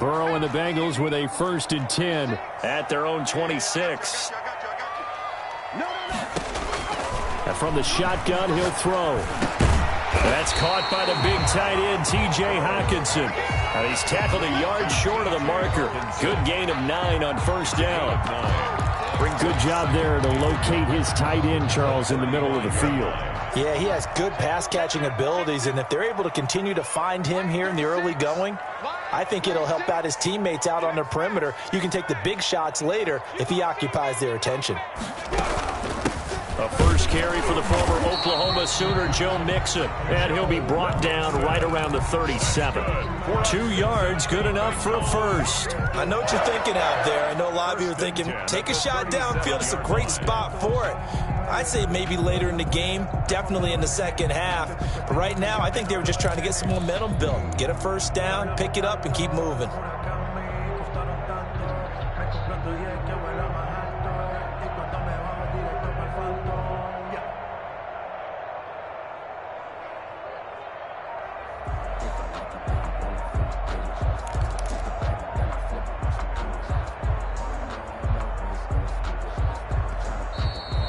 Burrow and the Bengals with a 1st and 10 at their own 26. And from the shotgun, he'll throw. That's caught by the big tight end, T.J. Hockenson. And he's tackled a yard short of the marker. Good gain of 9 on 1st down. Good job there to locate his tight end, Charles, in the middle of the field. Yeah, he has good pass-catching abilities, and if they're able to continue to find him here in the early going, I think it'll help out his teammates out on the perimeter. You can take the big shots later if he occupies their attention. A first carry for the former Oklahoma Sooner, Joe Mixon, and he'll be brought down right around the 37. 2 yards, good enough for a first. I know what you're thinking out there. I know a lot of you are thinking, take a shot downfield. It's a great spot for it. I'd say maybe later in the game, definitely in the second half. But right now, I think they were just trying to get some momentum built. Get a first down, pick it up, and keep moving.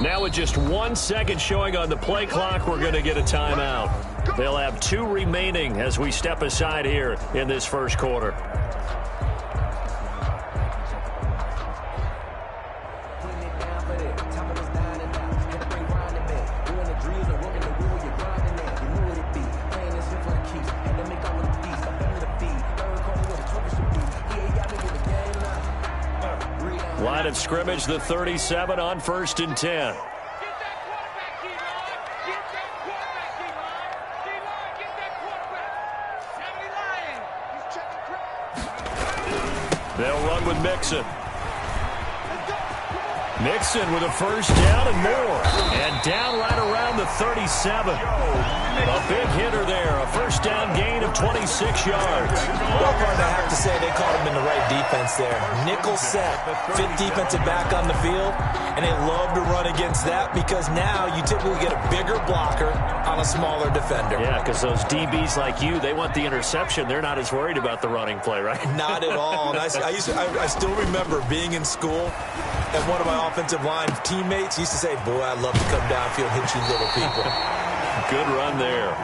Now with just 1 second showing on the play clock, we're going to get a timeout. They'll have 2 remaining as we step aside here in this first quarter. Line of scrimmage, the 37 on 1st and 10. They'll run with Mixon. Mixon with a first down and more. And down right around the 37. A big hitter there. A first down gain of 26 yards. Well, partner, I have to say they caught him in the right defense there. Nickel set, 5th defensive back on the field. And they love to run against that because now you typically get a bigger blocker on a smaller defender. Yeah, because those DBs like you, they want the interception. They're not as worried about the running play, right? Not at all. And I still remember being in school, and one of my offensive line teammates used to say, boy, I'd love to come downfield and hit you little people. Good run there.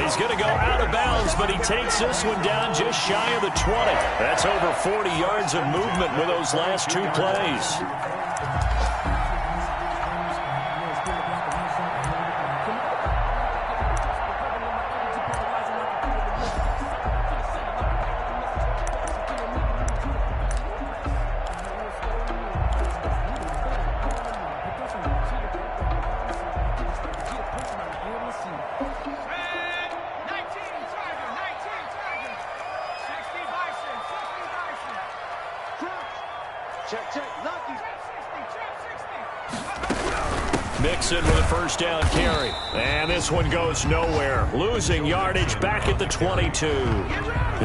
He's going to go out of bounds, but he takes this one down just shy of the 20. That's over 40 yards of movement with those last 2 plays. Mixon with a first down carry. And this one goes nowhere. Losing yardage back at the 22.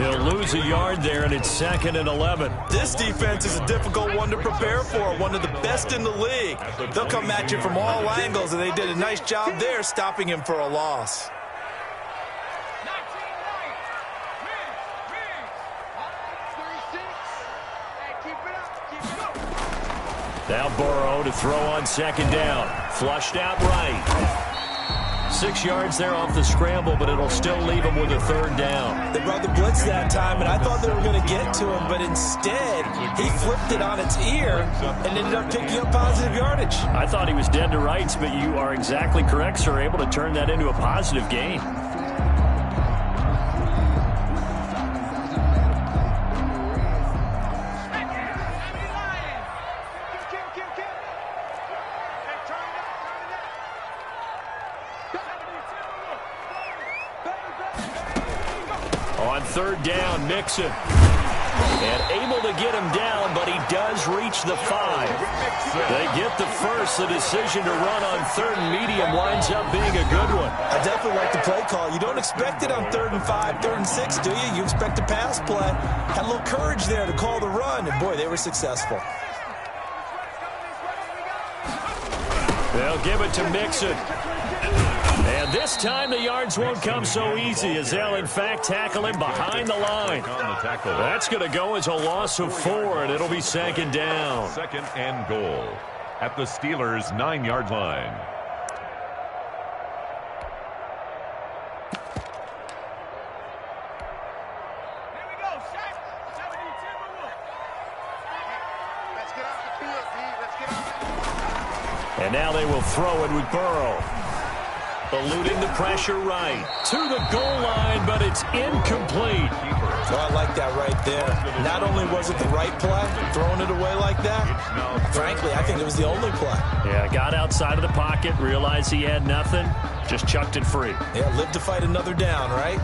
He'll lose a yard there, and it's 2nd and 11. This defense is a difficult one to prepare for. One of the best in the league. They'll come at you from all angles, and they did a nice job there stopping him for a loss. Now Burrow to throw on 2nd down. Flushed out right. 6 yards there off the scramble, but it'll still leave him with a 3rd down. They brought the blitz that time, and I thought they were going to get to him, but instead he flipped it on its ear and ended up picking up positive yardage. I thought he was dead to rights, but you are exactly correct, sir. Able to turn that into a positive gain. On 3rd down, Mixon. And able to get him down, but he does reach the 5. They get the first. The decision to run on 3rd and medium winds up being a good one. I definitely like the play call. You don't expect it on 3rd and 5, 3rd and 6, do you? You expect a pass play. Had a little courage there to call the run, and boy, they were successful. They'll give it to Mixon. And this time the yards won't come so easy as they'll, in fact, tackle him behind the line. That's going to go as a loss of 4, and it'll be second down. Second and goal at the Steelers' 9-yard line. And now they will throw it with Burrow. Eluding the pressure right. To the goal line, but it's incomplete. Oh, I like that right there. Not only was it the right play, throwing it away like that, frankly, I think it was the only play. Yeah, got outside of the pocket, realized he had nothing, just chucked it free. Yeah, live to fight another down, right?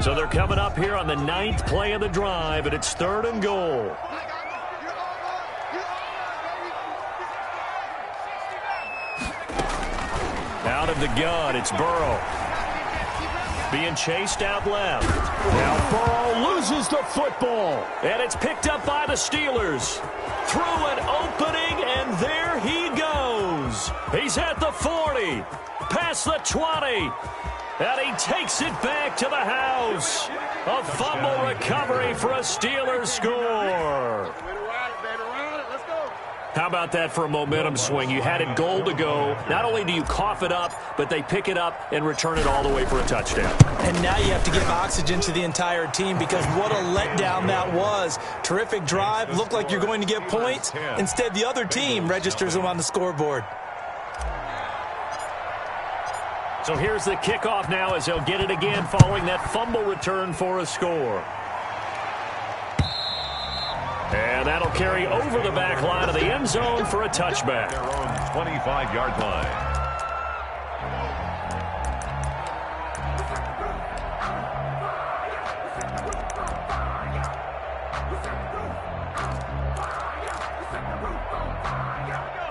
So they're coming up here on the 9th play of the drive, and it's 3rd and goal. Out of the gun, it's Burrow. Being chased out left. Now Burrow loses the football, and it's picked up by the Steelers. Through an opening, and there he goes. He's at the 40, past the 20. And he takes it back to the house. A fumble recovery for a Steelers score. How about that for a momentum swing? You had it goal to go. Not only do you cough it up, but they pick it up and return it all the way for a touchdown. And now you have to give oxygen to the entire team because what a letdown that was. Terrific drive. Looked like you're going to get points. Instead, the other team registers them on the scoreboard. So here's the kickoff now as they'll get it again following that fumble return for a score. And that'll carry over the back line of the end zone for a touchback. Their own 25-yard line.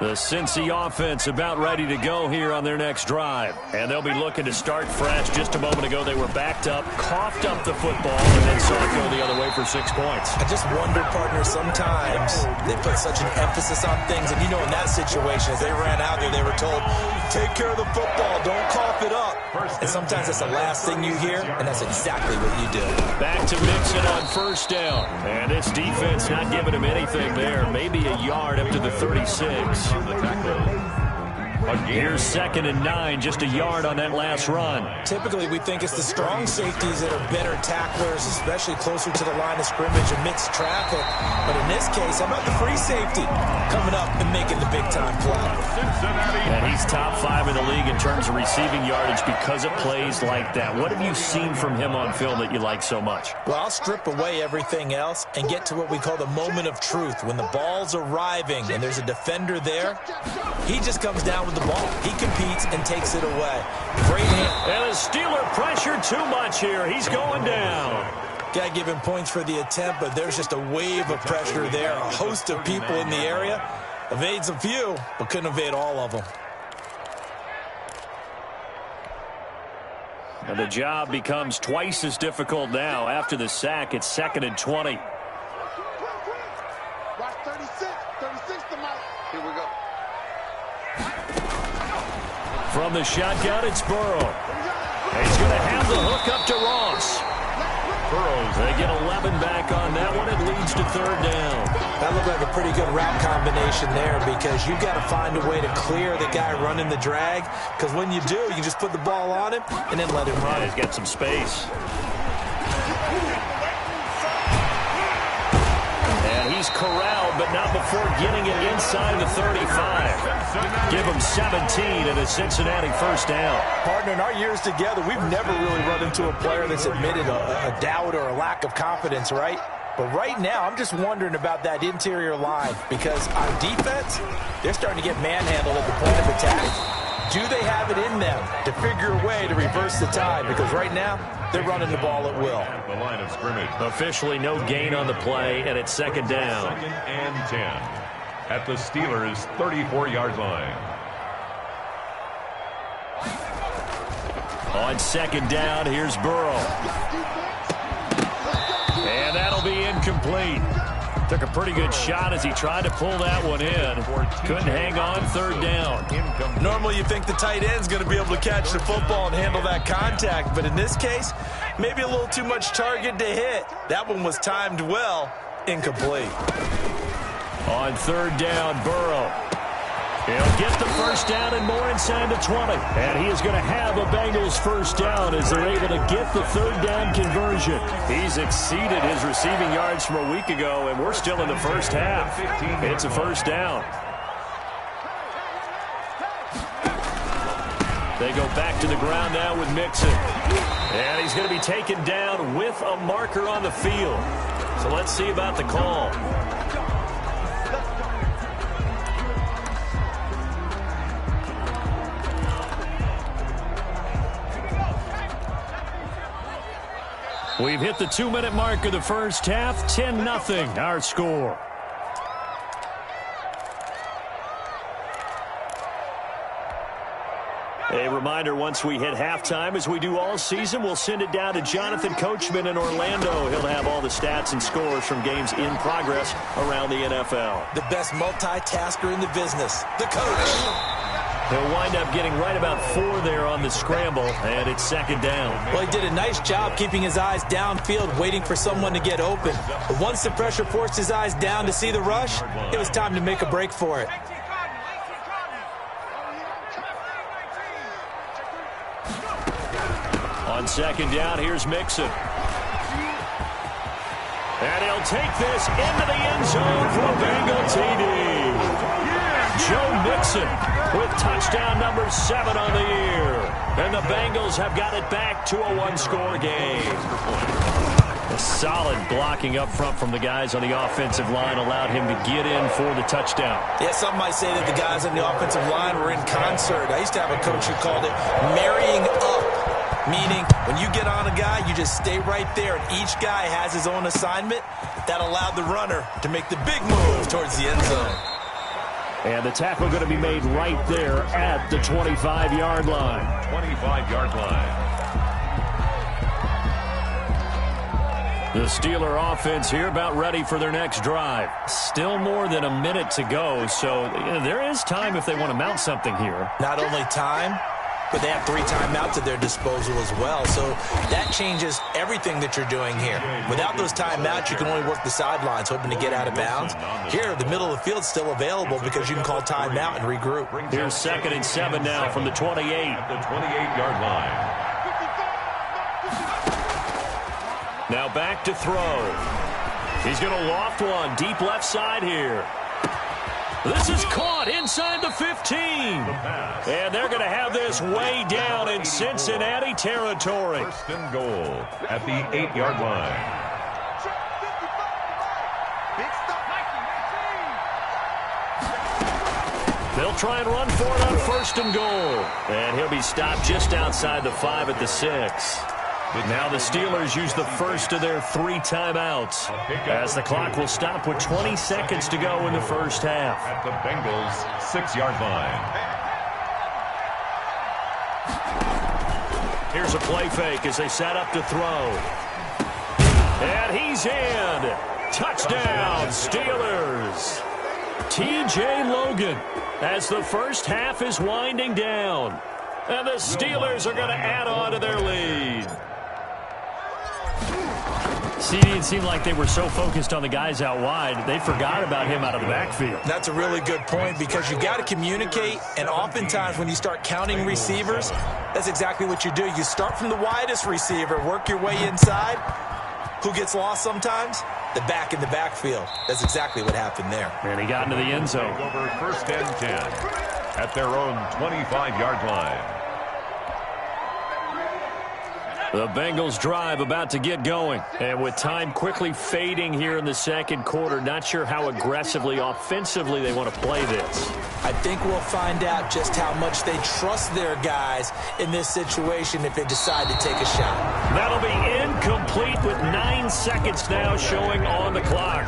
The Cincy offense about ready to go here on their next drive. And they'll be looking to start fresh. Just a moment ago, they were backed up, coughed up the football, and then saw it go the other way for 6 points. I just wonder, partner, sometimes they put such an emphasis on things. And, you know, in that situation, as they ran out there, they were told, take care of the football, don't cough it up. And sometimes that's the last thing you hear, and that's exactly what you do. Back to Mixon on first down. And this defense not giving him anything there. Maybe a yard up to the 36. Here's 2nd and 9, just a yard on that last run. Typically, we think it's the strong safeties that are better tacklers, especially closer to the line of scrimmage amidst traffic. But in this case, how about the free safety coming up and making the big-time play? And he's top 5 in the league in terms of receiving yardage because of plays like that. What have you seen from him on film that you like so much? Well, I'll strip away everything else and get to what we call the moment of truth. When the ball's arriving and there's a defender there, he just comes down with the ball. He competes and takes it away. Great hand. And the Steeler pressure too much here. He's going down. Got to give him points for the attempt, but there's just a wave of pressure there. A host of people in the area. Evades a few, but couldn't evade all of them. And the job becomes twice as difficult now. After the sack, it's 2nd and 20. Watch 36 to Mike. Here we go. From the shotgun, it's Burrow. And he's going to have the hook up to Ross. Burrows, they get 11 back on that one. It leads to 3rd down. That looked like a pretty good route combination there because you've got to find a way to clear the guy running the drag. Because when you do, you just put the ball on him and then let him run. Yeah, he's got some space. And he's corralled, but not before getting it inside the 35. Give him 17 and a Cincinnati first down. Partner, in our years together, we've never really run into a player that's admitted a doubt or a lack of confidence, right? But right now, I'm just wondering about that interior line because on defense, they're starting to get manhandled at the point of attack. Do they have it in them to figure a way to reverse the tide? Because right now, they're running the ball at will. The line of scrimmage. Officially no gain on the play, and it's 2nd down. 2nd and 10 at the Steelers' 34-yard line. On second down, here's Burrow. And that'll be incomplete. Took a pretty good shot as he tried to pull that one in. Couldn't hang on third down. Normally you think the tight end's going to be able to catch the football and handle that contact, but in this case, maybe a little too much target to hit. That one was timed well. Incomplete. On third down, Burrow. He'll get the first down and more inside the 20. And he is going to have a Bengals first down as they're able to get the third down conversion. He's exceeded his receiving yards from a week ago, and we're still in the first half. It's a first down. They go back to the ground now with Mixon. And he's going to be taken down with a marker on the field. So let's see about the call. We've hit the 2-minute mark of the first half. 10-0 our score. A reminder, once we hit halftime, as we do all season, we'll send it down to Jonathan Coachman in Orlando. He'll have all the stats and scores from games in progress around the NFL. The best multitasker in the business, the coach. He'll wind up getting right about 4 there on the scramble, and it's second down. Well, he did a nice job keeping his eyes downfield, waiting for someone to get open. But once the pressure forced his eyes down to see the rush, it was time to make a break for it. On second down, here's Mixon. And he'll take this into the end zone for a Bengal TD. Joe Mixon with touchdown number 7 on the year. And the Bengals have got it back to a one-score game. A solid blocking up front from the guys on the offensive line allowed him to get in for the touchdown. Yeah, some might say that the guys on the offensive line were in concert. I used to have a coach who called it marrying up, meaning when you get on a guy, you just stay right there, and each guy has his own assignment. That allowed the runner to make the big move towards the end zone. And the tackle going to be made right there at the 25-yard line. 25-yard line. The Steeler offense here about ready for their next drive. Still more than a minute to go, so there is time if they want to mount something here. Not only time, but they have 3 timeouts at their disposal as well. So that changes everything that you're doing here. Without those timeouts, you can only work the sidelines, hoping to get out of bounds. Here, the middle of the field's still available because you can call timeout and regroup. Here's 2nd and 7 now from the 28. At the 28-yard line. Now back to throw. He's going to loft one deep left side here. This is caught inside the 15. And they're going to have this way down in Cincinnati territory. First and goal at the 8-yard line. They'll try and run for it on 1st and goal. And he'll be stopped just outside the 5 at the 6. Now the Steelers use the first of their 3 timeouts as the clock will stop with 20 seconds to go in the first half. At the Bengals' 6-yard line. Here's a play fake as they set up to throw. And he's in. Touchdown, Steelers. TJ Logan as the first half is winding down. And the Steelers are going to add on to their lead. See, it seemed like they were so focused on the guys out wide, they forgot about him out of the backfield. That's a really good point because you got to communicate, and oftentimes when you start counting receivers, that's exactly what you do. You start from the widest receiver, work your way inside. Who gets lost sometimes? The back in the backfield. That's exactly what happened there. And he got into the end zone. Over 1st and 10 at their own 25-yard line. The Bengals drive about to get going. And with time quickly fading here in the second quarter, not sure how aggressively, offensively they want to play this. I think we'll find out just how much they trust their guys in this situation if they decide to take a shot. That'll be incomplete with 9 seconds now showing on the clock.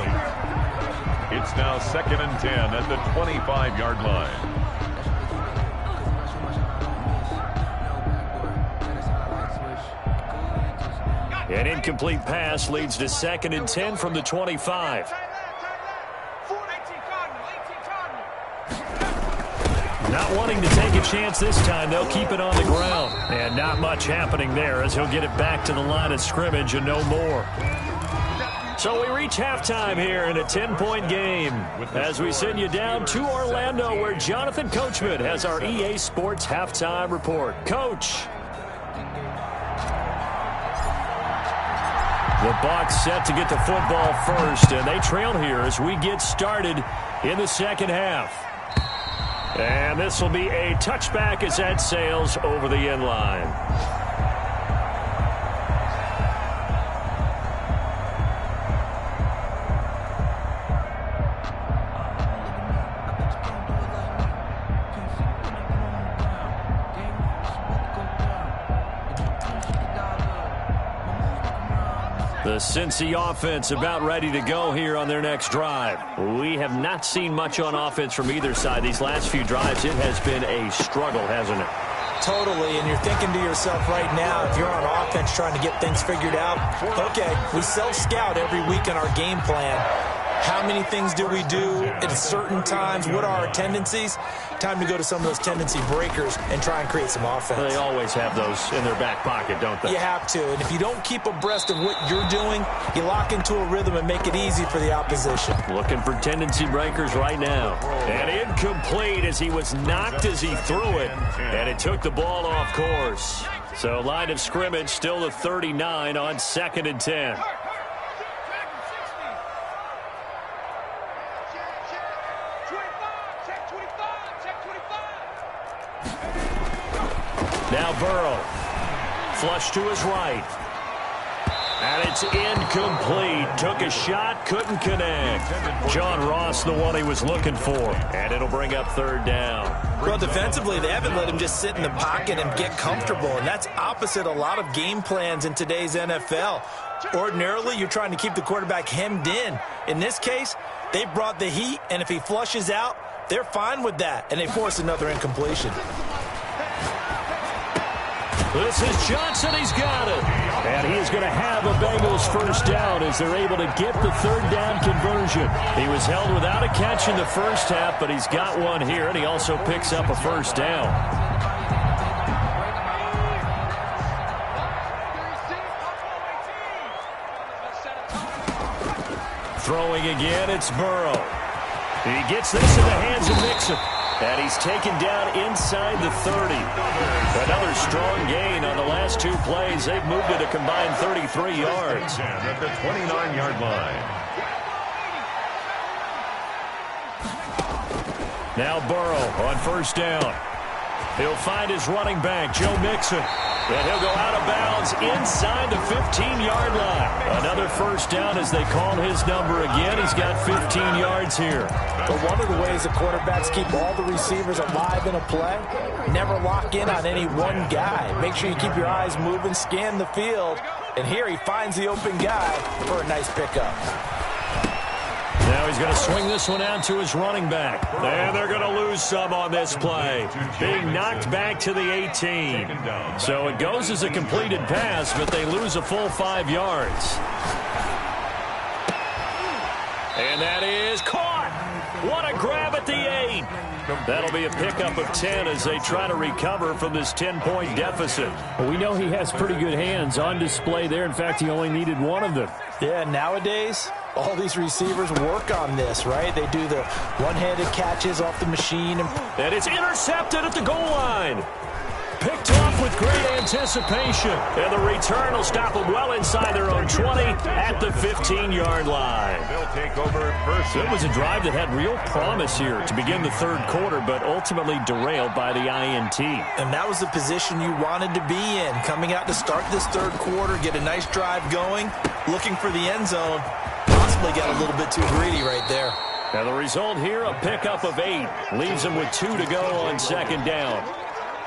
It's now 2nd and 10 at the 25-yard line. An incomplete pass leads to 2nd and 10 from the 25. Not wanting to take a chance this time, they'll keep it on the ground. And not much happening there as he'll get it back to the line of scrimmage and no more. So we reach halftime here in a 10-point game as we send you down to Orlando where Jonathan Coachman has our EA Sports halftime report. Coach. The Bucs set to get the football first, and they trail here as we get started in the second half. And this will be a touchback as that sails over the end line. The Cincy offense about ready to go here on their next drive. We have not seen much on offense from either side. These last few drives, it has been a struggle, hasn't it? Totally, and you're thinking to yourself right now, if you're on offense trying to get things figured out, okay, we self-scout every week in our game plan. How many things do we do at certain times? What are our tendencies? Time to go to some of those tendency breakers and try and create some offense. They always have those in their back pocket, don't they? You have to, and if you don't keep abreast of what you're doing, you lock into a rhythm and make it easy for the opposition. Looking for tendency breakers right now. And incomplete as he was knocked as he threw it, and it took the ball off course. So line of scrimmage still the 39 on 2nd and 10. Now Burrow, flush to his right. And it's incomplete. Took a shot, couldn't connect. John Ross, the one he was looking for. And it'll bring up 3rd down. Well, defensively, they haven't let him just sit in the pocket and get comfortable. And that's opposite a lot of game plans in today's NFL. Ordinarily, you're trying to keep the quarterback hemmed in. In this case, they brought the heat, and if he flushes out, they're fine with that. And they force another incompletion. This is Johnson. He's got it. And he is going to have a Bengals 1st down as they're able to get the 3rd down conversion. He was held without a catch in the first half, but he's got one here, and he also picks up a 1st down. Throwing again, it's Burrow. He gets this in the hands of Mixon. And he's taken down inside the 30. Another strong gain on the last 2 plays. They've moved it a combined 33 yards. At the 29-yard line. Now Burrow on 1st down. He'll find his running back, Joe Mixon. And he'll go out of bounds inside the 15-yard line. Another 1st down as they call his number again. He's got 15 yards here. But one of the ways the quarterbacks keep all the receivers alive in a play, never lock in on any one guy. Make sure you keep your eyes moving, scan the field. And here he finds the open guy for a nice pickup. Now he's going to swing this one out to his running back. And they're going to lose some on this play. Being knocked back to the 18. So it goes as a completed pass, but they lose a full 5 yards. And that is caught. What a grab at the 8. That'll be a pickup of 10 as they try to recover from this 10-point deficit. Well, we know he has pretty good hands on display there. In fact, he only needed one of them. Yeah, nowadays, all these receivers work on this, right? They do the one-handed catches off the machine. And it's intercepted at the goal line. Picked off with great anticipation. And the return will stop them well inside their own 20 at the 15-yard line. They'll take over first. It was a drive that had real promise here to begin the 3rd quarter, but ultimately derailed by the INT. And that was the position you wanted to be in. Coming out to start this 3rd quarter, get a nice drive going, looking for the end zone. Possibly got a little bit too greedy right there. Now the result here, a pickup of 8. Leaves them with 2 to go on 2nd down.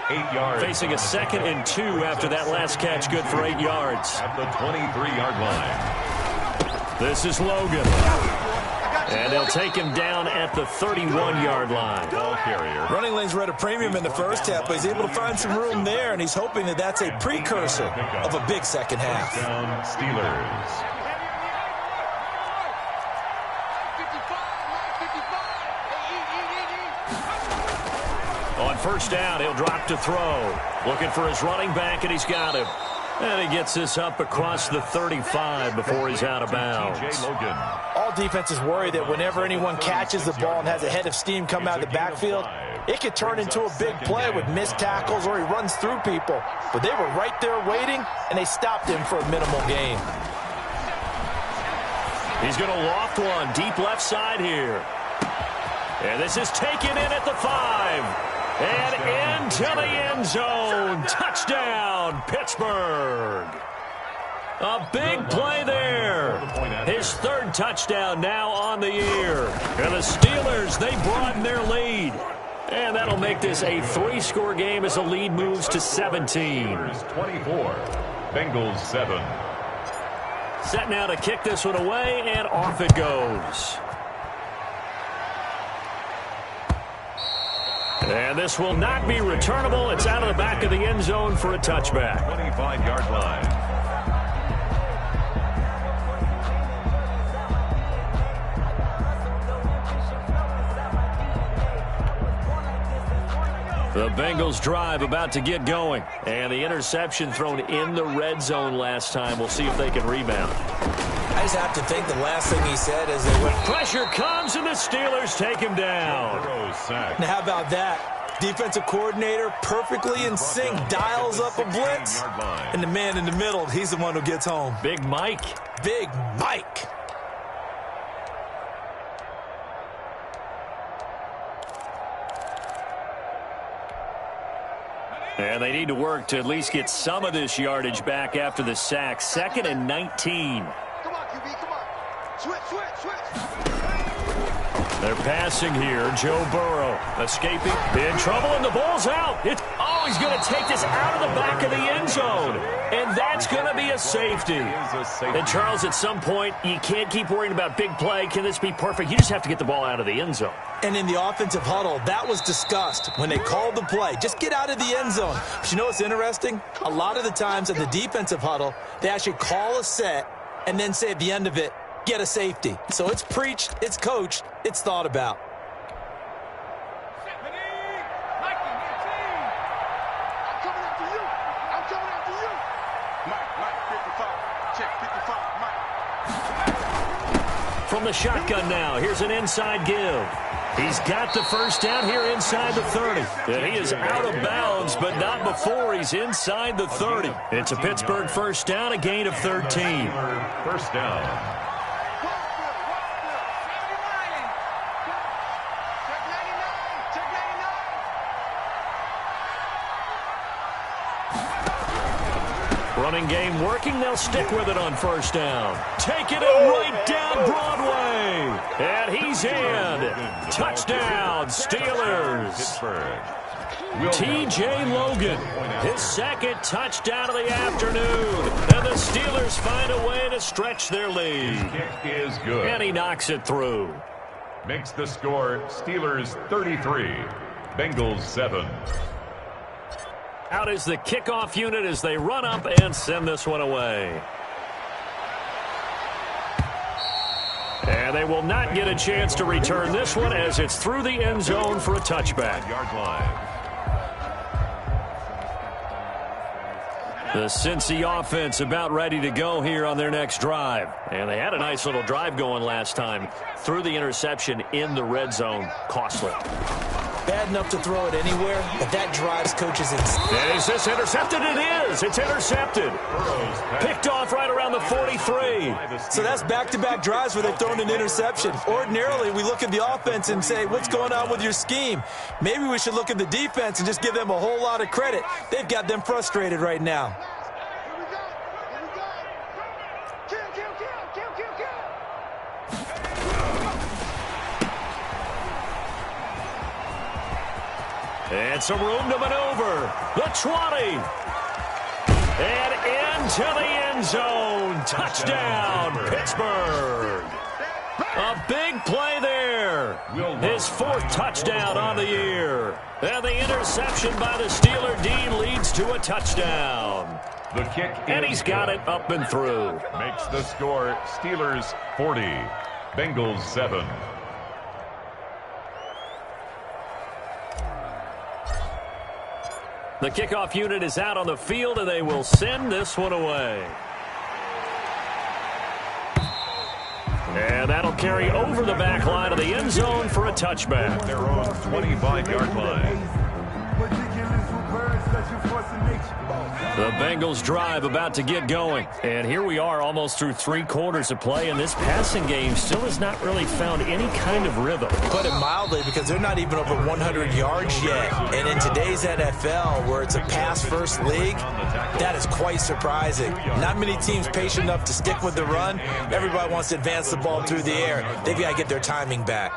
8 yards. Facing a 2nd and 2 after that last catch, good for 8 yards. At the 23-yard line. This is Logan. And they'll take him down at the 31-yard line. Ball carrier. Running lanes were at a premium in the first half, but he's able to find some room there, and he's hoping that that's a precursor of a big second half. Touchdown, Steelers. On first down, he'll drop to throw. Looking for his running back, and he's got him. And he gets this up across the 35 before he's out of bounds. All defenses worry that whenever anyone catches the ball and has a head of steam come out of the backfield, it could turn into a big play with missed tackles or he runs through people. But they were right there waiting, and they stopped him for a minimal gain. He's going to loft one deep left side here. And this is taken in at the 5. And into the end zone. Touchdown, Pittsburgh. A big play there. His third touchdown now on the year. And the Steelers, they broaden their lead. And that'll make this a 3-score game as the lead moves to 17. 24, Bengals 7. Set now to kick this one away, and off it goes. And this will not be returnable. It's out of the back of the end zone for a touchback. 25-yard line. The Bengals drive about to get going. And the interception thrown in the red zone last time. We'll see if they can rebound. I just have to think the last thing he said is they went. Pressure comes, and the Steelers take him down. Now, how about that? Defensive coordinator perfectly in sync, dials up a blitz. And the man in the middle, he's the one who gets home. Big Mike. Big Mike. And they need to work to at least get some of this yardage back after the sack. 2nd and 19. Come on, QB, come on. Switch. They're passing here. Joe Burrow escaping. In trouble, and the ball's out. He's going to take this out of the back of the end zone. And that's going to be a safety. And, Charles, at some point, you can't keep worrying about big play. Can this be perfect? You just have to get the ball out of the end zone. And in the offensive huddle, that was discussed when they called the play. Just get out of the end zone. But you know what's interesting? A lot of the times in the defensive huddle, they actually call a set and then say at the end of it, get a safety. So it's preached, it's coached, it's thought about. From the shotgun now, here's an inside give. He's got the first down here inside the 30. And he is out of bounds, but not before he's inside the 30. It's a Pittsburgh first down, a gain of 13. First down. Running game working. They'll stick with it on first down. Taking it right down Broadway. And he's in. Touchdown, Steelers. T.J. Logan, his second touchdown of the afternoon. And the Steelers find a way to stretch their lead. His kick is good. And he knocks it through. Makes the score Steelers 33, Bengals 7. Out is the kickoff unit as they run up and send this one away. And they will not get a chance to return this one as it's through the end zone for a touchback. Yard line. The Cincy offense about ready to go here on their next drive. And they had a nice little drive going last time. Through the interception in the red zone. Costly. Bad enough to throw it anywhere, but that drives coaches insane. Is this intercepted? It is. It's intercepted. Picked off right around the 43. So that's back-to-back drives where they've thrown an interception. Ordinarily, we look at the offense and say, what's going on with your scheme? Maybe we should look at the defense and just give them a whole lot of credit. They've got them frustrated right now. And some room to maneuver. The 20. And into the end zone. Touchdown, Pittsburgh. A big play there. His fourth touchdown on the year. And the interception by the Steeler D leads to a touchdown. The kick, and he's got it up and through. Makes the score Steelers 40, Bengals 7. The kickoff unit is out on the field, and they will send this one away. And that'll carry over the back line of the end zone for a touchback. Their own 25-yard line. The Bengals drive about to get going. And here we are almost through 3 quarters of play, and this passing game still has not really found any kind of rhythm. Put it mildly, because they're not even over 100 yards yet. And in today's NFL, where it's a pass-first league, that is quite surprising. Not many teams patient enough to stick with the run. Everybody wants to advance the ball through the air. They've got to get their timing back.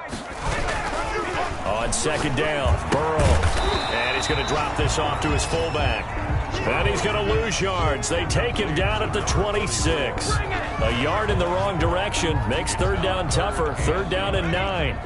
On second down, Burrow. And he's going to drop this off to his fullback. And he's going to lose yards. They take him down at the 26. A yard in the wrong direction makes third down tougher. Third down and 9.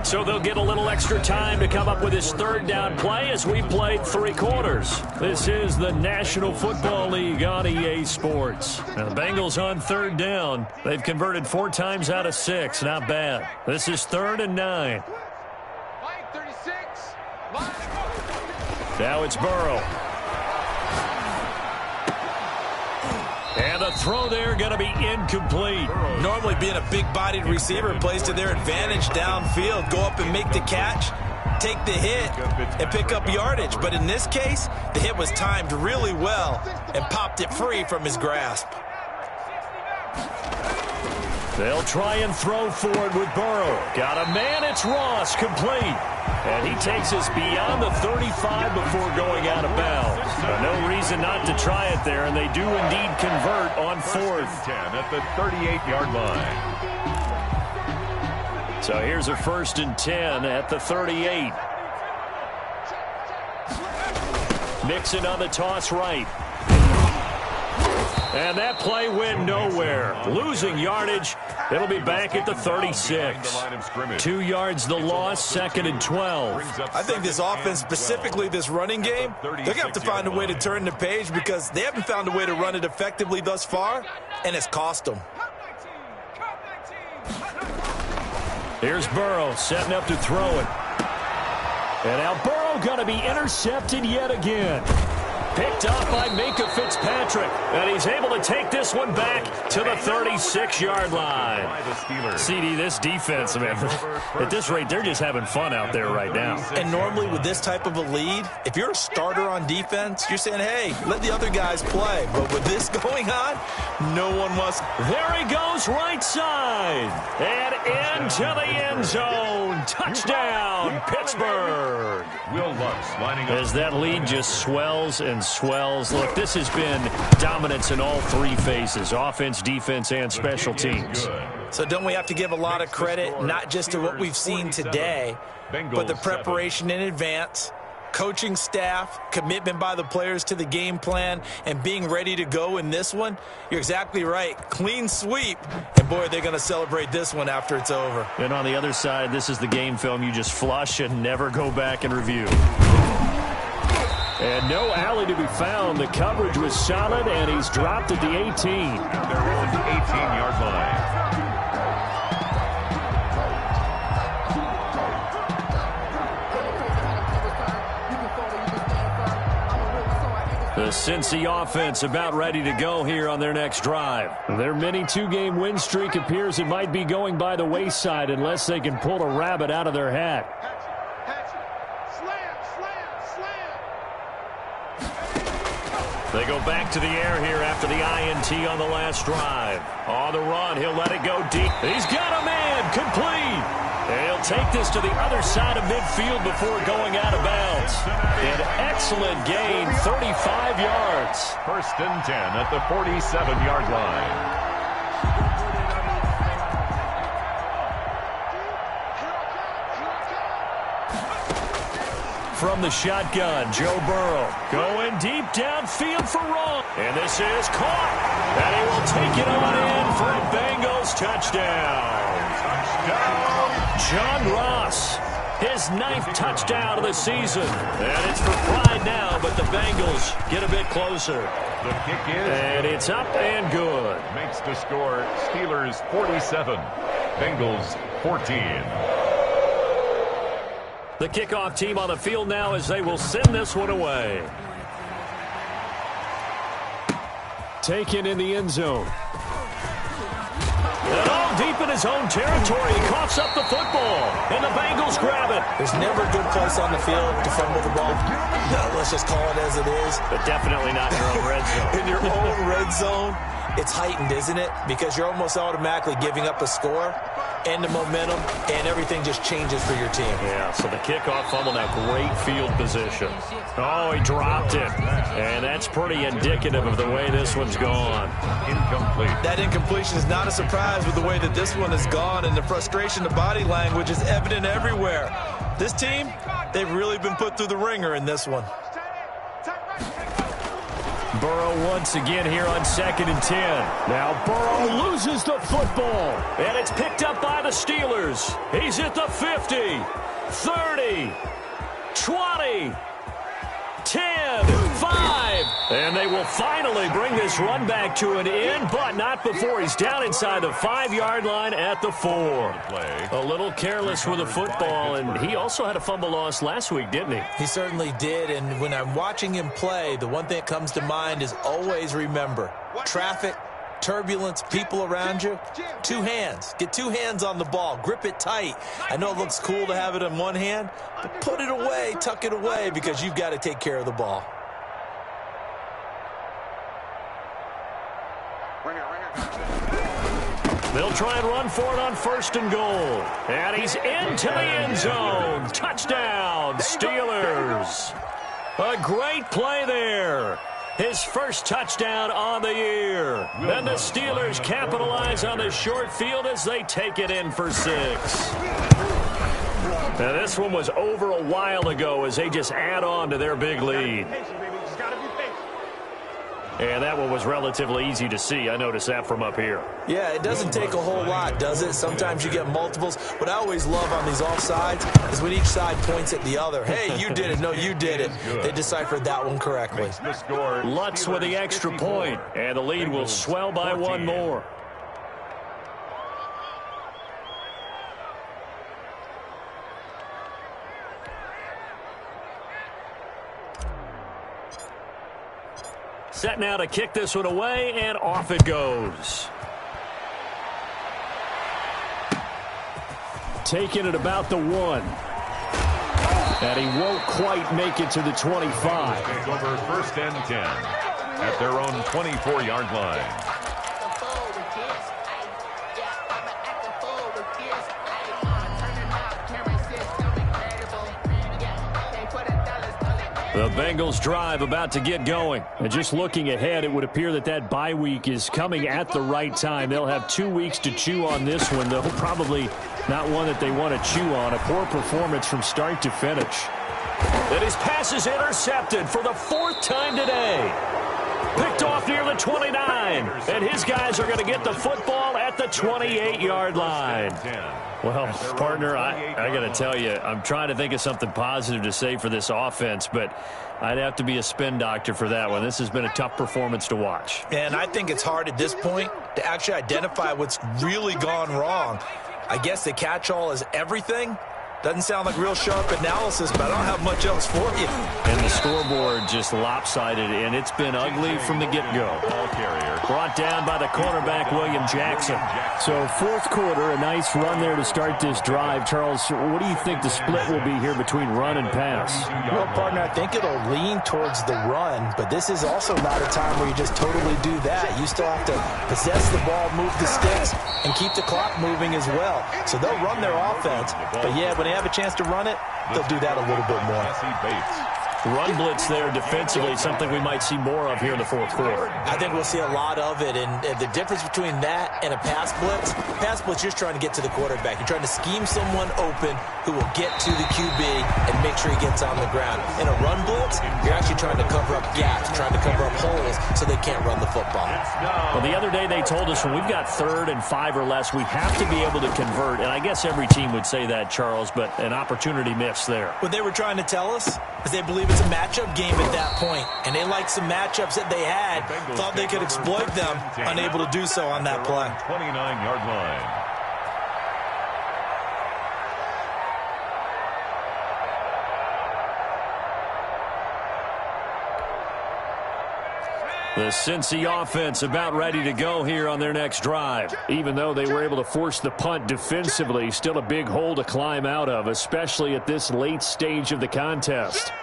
So they'll get a little extra time to come up with his third down play as we played 3 quarters. This is the National Football League on EA Sports. Now the Bengals on third down. They've converted 4 times out of 6. Not bad. This is third and 9. Now it's Burrow. And the throw there going to be incomplete. Normally being a big-bodied receiver plays to their advantage downfield. Go up and make the catch, take the hit, and pick up yardage. But in this case, the hit was timed really well and popped it free from his grasp. They'll try and throw forward with Burrow. Got a man, it's Ross, complete. And he takes us beyond the 35 before going out of bounds. No reason not to try it there, and they do indeed convert on 4th. 10 at the 38-yard line. So here's a 1st and 10 at the 38. Mixon on the toss right. And that play went nowhere. Losing yardage. It'll be back at the 36. 2 yards the loss, 2nd and 12. I think this offense, specifically this running game, they're going to have to find a way to turn the page because they haven't found a way to run it effectively thus far, and it's cost them. Here's Burrow setting up to throw it. And now Burrow going to be intercepted yet again. Picked up by Minka Fitzpatrick. And he's able to take this one back to the 36-yard line. CD, this defense, man, at this rate, they're just having fun out there right now. And normally with this type of a lead, if you're a starter on defense, you're saying, hey, let the other guys play. But with this going on, no one wants. There he goes, right side. And into the end zone. Touchdown, Pittsburgh. Will Lutz lining up. As that lead just swells and swells. Look, this has been dominance in all 3 phases, offense, defense, and special teams. So don't we have to give a lot of credit, not just to what we've seen today, but the preparation in advance, coaching staff, commitment by the players to the game plan, and being ready to go in this one? You're exactly right. Clean sweep. And, boy, they're going to celebrate this one after it's over. And on the other side, this is the game film you just flush and never go back and review. And no alley to be found. The coverage was solid, and he's dropped at the 18. At their own 18-yard line. The Cincy offense about ready to go here on their next drive. Their mini 2-game win streak appears it might be going by the wayside unless they can pull a rabbit out of their hat. They go back to the air here after the INT on the last drive. On the run, he'll let it go deep. He's got a man, complete. And he'll take this to the other side of midfield before going out of bounds. An excellent gain, 35 yards. 1st and 10 at the 47-yard line. from the shotgun. Joe Burrow going deep downfield for Wrong. And this is caught. And he will take it on in for a Bengals touchdown. John Ross, his 9th touchdown of the season. And it's for pride now, but the Bengals get a bit closer. The kick is. And it's up and good. Makes the score Steelers 47, Bengals 14. The kickoff team on the field now as they will send this one away. Taken in the end zone. And all deep in his own territory. He coughs up the football. And the Bengals grab it. There's never a good place on the field to fumble the ball. No, let's just call it as it is. But definitely not in your own red zone. In your own red zone, it's heightened, isn't it? Because you're almost automatically giving up a score and the momentum, and everything just changes for your team. Yeah, so the kickoff fumble, now great field position. Oh, he dropped it. And that's pretty indicative of the way this one's gone. Incomplete. That incompletion is not a surprise with the way that this one has gone, and the frustration, the body language is evident everywhere. This team, they've really been put through the ringer in this one. Burrow once again here on 2nd and 10. Now Burrow loses the football. And it's picked up by the Steelers. He's at the 50, 30, 20, 10, 5. And they will finally bring this run back to an end, but not before he's down inside the 5-yard line at the 4. A little careless with the football, and he also had a fumble loss last week, didn't he? He certainly did, and when I'm watching him play, the one thing that comes to mind is always remember, traffic, turbulence, people around you, 2 hands. Get 2 hands on the ball. Grip it tight. I know it looks cool to have it in one hand, but put it away, tuck it away, because you've got to take care of the ball. They'll try and run for it on 1st and goal. And he's into the end zone. Touchdown, Steelers. A great play there. His first touchdown on the year. And the Steelers capitalize on the short field as they take it in for 6. Now this one was over a while ago as they just add on to their big lead. And that one was relatively easy to see. I noticed that from up here. Yeah, it doesn't take a whole lot, does it? Sometimes you get multiples. What I always love on these offsides is when each side points at the other. Hey, you did it. No, you did it. They deciphered that one correctly. Lutz with the extra point, and the lead will swell by 1 more. Set now to kick this one away, and off it goes. Taking it about the 1. And he won't quite make it to the 25. Take over 1st and 10 at their own 24-yard line. The Bengals drive about to get going. And just looking ahead, it would appear that that bye week is coming at the right time. They'll have 2 weeks to chew on this one, though probably not one that they want to chew on. A poor performance from start to finish. And his pass is intercepted for the 4th time today. Picked off near the 29. And his guys are going to get the football at the 28-yard line. Well, partner, I got to tell you, I'm trying to think of something positive to say for this offense, but I'd have to be a spin doctor for that one. This has been a tough performance to watch. And I think it's hard at this point to actually identify what's really gone wrong. I guess the catch-all is everything. Doesn't sound like real sharp analysis, but I don't have much else for you. And the scoreboard just lopsided, and it's been ugly from the get-go. Ball carrier. Brought down by the cornerback, William Jackson. So 4th quarter, a nice run there to start this drive. Charles, what do you think the split will be here between run and pass? Well, partner, I think it'll lean towards the run, but this is also not a time where you just totally do that. You still have to possess the ball, move the sticks, and keep the clock moving as well. So they'll run their offense, but yeah, when they have a chance to run it, they'll do that a little bit more. Run blitz there defensively, something we might see more of here in the fourth quarter. I think we'll see a lot of it, and the difference between that and a pass blitz, you're just trying to get to the quarterback. You're trying to scheme someone open who will get to the QB and make sure he gets on the ground. In a run blitz, you're actually trying to cover up gaps, trying to cover up holes so they can't run the football. Well, the other day they told us when we've got 3rd and 5 or less, we have to be able to convert, and I guess every team would say that, Charles, but an opportunity missed there. What they were trying to tell us is they believe it's a matchup game at that point, and they liked some matchups that they had, thought they could exploit them, unable to do so on that play. 29-yard line. The Cincy offense about ready to go here on their next drive. Even though they were able to force the punt defensively, still a big hole to climb out of, especially at this late stage of the contest.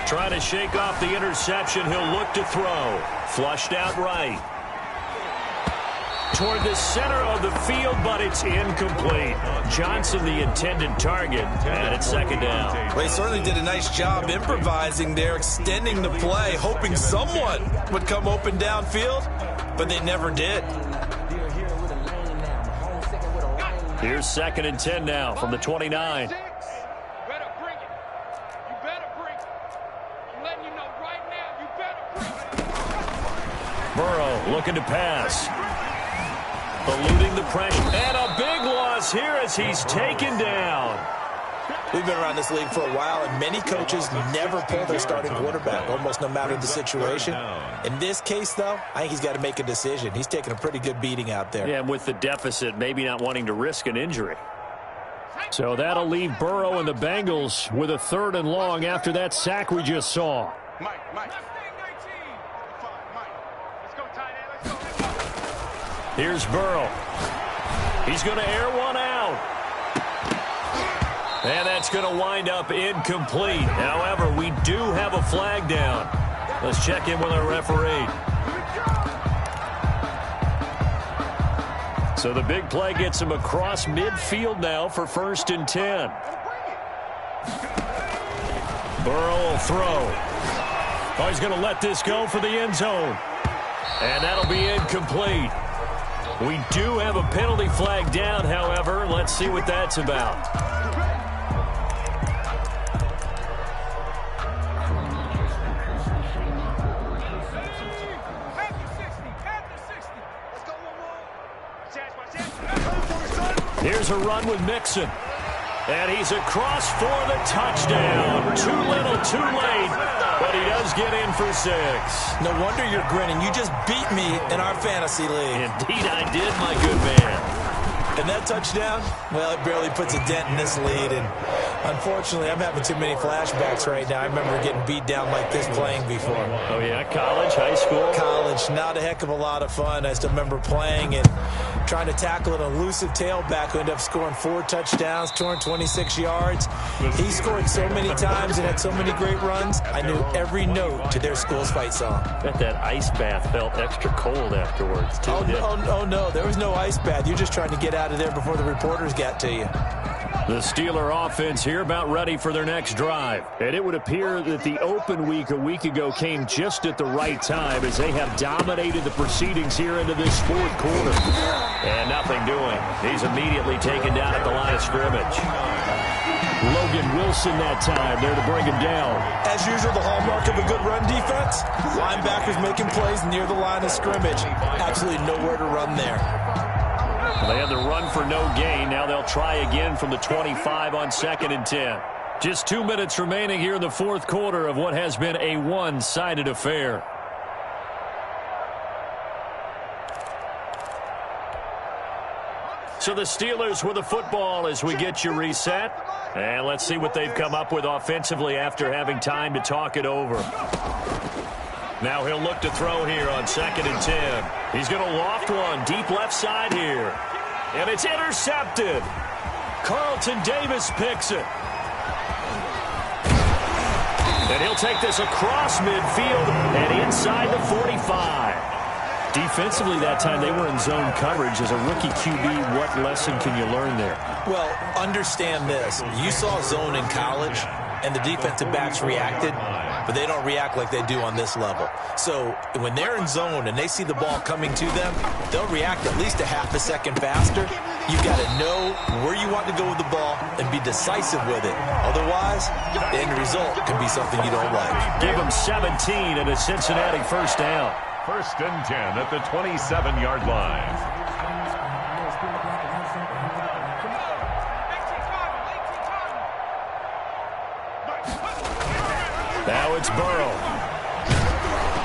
Trying to shake off the interception. He'll look to throw. Flushed out right. Toward the center of the field, but it's incomplete. Johnson, the intended target, and it's 2nd down. Well, he certainly did a nice job improvising there, extending the play, hoping someone would come open downfield, but they never did. Here's 2nd and 10 now from the 29. Burrow looking to pass. Eluding the pressure, and a big loss here as he's taken down. We've been around this league for a while, and many coaches never pull their starting quarterback, almost no matter the situation. In this case, though, I think he's got to make a decision. He's taking a pretty good beating out there. Yeah, and with the deficit, maybe not wanting to risk an injury. So that'll leave Burrow and the Bengals with a 3rd and long after that sack we just saw. Mike. Here's Burrow. He's going to air one out. And that's going to wind up incomplete. However, we do have a flag down. Let's check in with our referee. So the big play gets him across midfield now for 1st and 10. Burrow will throw. Oh, he's going to let this go for the end zone. And that'll be incomplete. We do have a penalty flag down, however. Let's see what that's about. Here's a run with Mixon. And he's across for the touchdown. Too little, too late. But he does get in for 6. No wonder you're grinning. You just beat me in our fantasy league. Indeed I did, my good man. And that touchdown, well, it barely puts a dent in this lead. And unfortunately, I'm having too many flashbacks right now. I remember getting beat down like this playing before. Oh, yeah? College, high school? College. Not a heck of a lot of fun. I still remember playing and trying to tackle an elusive tailback who ended up scoring 4 touchdowns, 226 yards. He scored so many times and had so many great runs, I knew every note to their school's fight song. Bet that ice bath felt extra cold afterwards, too. Oh, no. There was no ice bath. You're just trying to get out of there before the reporters got to you. The Steeler offense here about ready for their next drive. And it would appear that the open week a week ago came just at the right time as they have dominated the proceedings here into this 4th quarter. And nothing doing. He's immediately taken down at the line of scrimmage. Logan Wilson that time there to bring him down. As usual, the hallmark of a good run defense, linebackers making plays near the line of scrimmage. Absolutely nowhere to run there. They had the run for no gain. Now they'll try again from the 25 on 2nd and 10. Just 2 minutes remaining here in the 4th quarter of what has been a one-sided affair. So the Steelers with the football as we get you reset. And let's see what they've come up with offensively after having time to talk it over. Now he'll look to throw here on 2nd and 10. He's going to loft one deep left side here. And it's intercepted. Carlton Davis picks it. And he'll take this across midfield and inside the 45. Defensively that time, they were in zone coverage. As a rookie QB, what lesson can you learn there? Well, understand this. You saw zone in college, and the defensive backs reacted, but they don't react like they do on this level. So when they're in zone and they see the ball coming to them, they'll react at least a half a second faster. You've got to know where you want to go with the ball and be decisive with it. Otherwise, the end result can be something you don't like. Give them 17 and a Cincinnati first down. 1st and 10 at the 27-yard line. Now it's Burrow.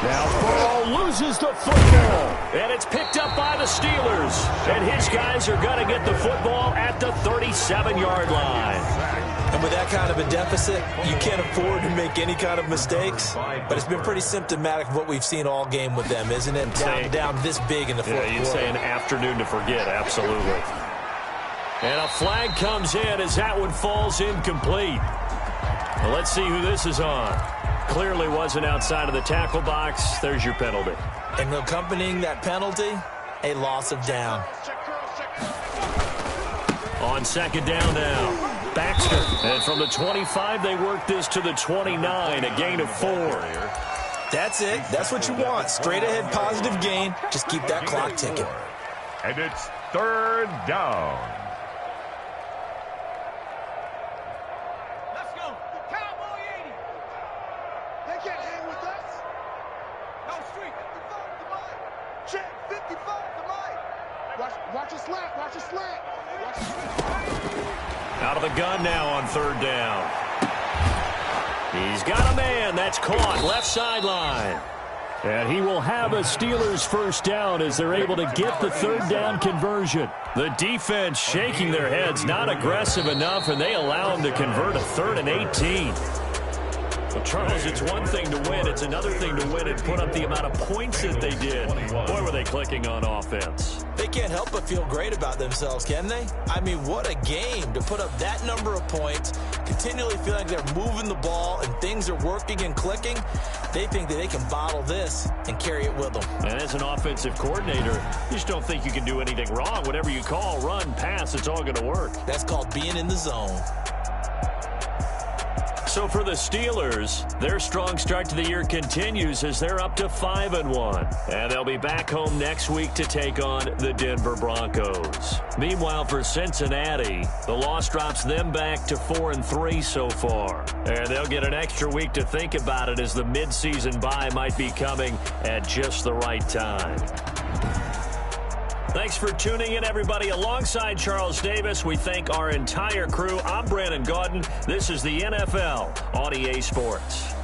Now Burrow loses the football. And it's picked up by the Steelers. And his guys are going to get the football at the 37-yard line. And with that kind of a deficit, you can't afford to make any kind of mistakes. But it's been pretty symptomatic of what we've seen all game with them, isn't it? Down this big in the fourth quarter. You'd say an afternoon to forget, absolutely. And a flag comes in as that one falls incomplete. Well, let's see who this is on. Clearly wasn't outside of the tackle box. There's your penalty. And accompanying that penalty, a loss of down. On 2nd down now. Baxter. And from the 25, they work this to the 29, a gain of 4. That's it. That's what you want. Straight ahead positive gain. Just keep that clock ticking. And it's 3rd down. Let's go. Cowboy 80. They can't hang with us. No street. 55 to mine. Check. 55 to mine. Watch a slant. Watch a slant. Watch a slant. Out of the gun now on 3rd down. He's got a man. That's caught. Left sideline. And he will have a Steelers first down as they're able to get the 3rd down conversion. The defense shaking their heads, not aggressive enough, and they allow him to convert a 3rd and 18. Well, Charles, it's one thing to win. It's another thing to win and put up the amount of points that they did. Boy, were they clicking on offense. They can't help but feel great about themselves, can they? I mean, what a game to put up that number of points, continually feel like they're moving the ball and things are working and clicking. They think that they can bottle this and carry it with them. And as an offensive coordinator, you just don't think you can do anything wrong. Whatever you call, run, pass, it's all going to work. That's called being in the zone. So for the Steelers, their strong start to the year continues as they're up to 5-1. And they'll be back home next week to take on the Denver Broncos. Meanwhile, for Cincinnati, the loss drops them back to 4-3 so far. And they'll get an extra week to think about it as the midseason bye might be coming at just the right time. Thanks for tuning in, everybody. Alongside Charles Davis, we thank our entire crew. I'm Brandon Gaudin. This is the NFL on EA Sports.